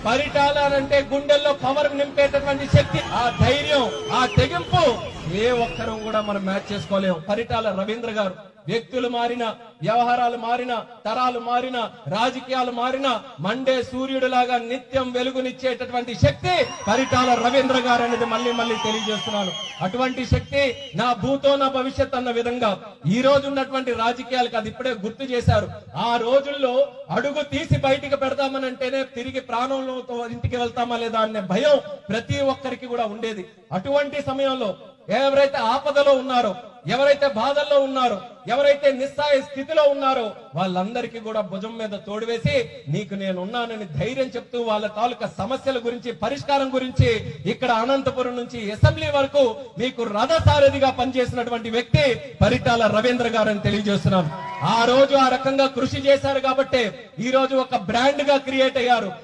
పరిటాలంటే గుండెల్లో పవర్ నింపేటటువంటి శక్తి, ఆ ధైర్యం, ఆ తెగింపు ఏ ఒక్కరూ కూడా మనం మ్యాచ్ చేసుకోలేము. పరిటాల రవీంద్ర గారు వ్యక్తులు మారినా, వ్యవహారాలు మారినా, తరాలు మారినా, రాజకీయాలు మారినా మండే సూర్యుడిలాగా నిత్యం వెలుగునిచ్చేటటువంటి శక్తి పరిటాల రవీంద్ర గారు అనేది మళ్ళీ తెలియజేస్తున్నాను. అటువంటి శక్తి నా భూతో నా భవిష్యత్ అన్న విధంగా ఈ రోజు ఉన్నటువంటి రాజకీయాలకు అది ఇప్పుడే గుర్తు చేశారు. ఆ రోజుల్లో అడుగు తీసి బయటికి పెడతామనంటేనే తిరిగి ప్రాణంతో ఇంటికి వెళ్తామా లేదా అనే భయం ప్రతి ఒక్కరికి కూడా ఉండేది. అటువంటి సమయంలో ఎవరైతే ఆపదలో ఉన్నారో, ఎవరైతే బాధల్లో ఉన్నారో, ఎవరైతే నిస్సాయ స్థితిలో ఉన్నారో వాళ్ళందరికీ కూడా భుజం మీద తోడువేసి నీకు నేనున్నానని ధైర్యం చెప్తూ వాళ్ళ తాలూకా సమస్యల గురించి, పరిష్కారం గురించి ఇక్కడ అనంతపురం నుంచి అసెంబ్లీ వరకు మీకు రథసారథిగా పనిచేసినటువంటి వ్యక్తి పరిటాల రవీంద్ర గారని తెలియజేస్తున్నాను. ఆ రోజు ఆ రకంగా కృషి చేశారు కాబట్టి ఈ రోజు ఒక బ్రాండ్ గా క్రియేట్ అయ్యారు.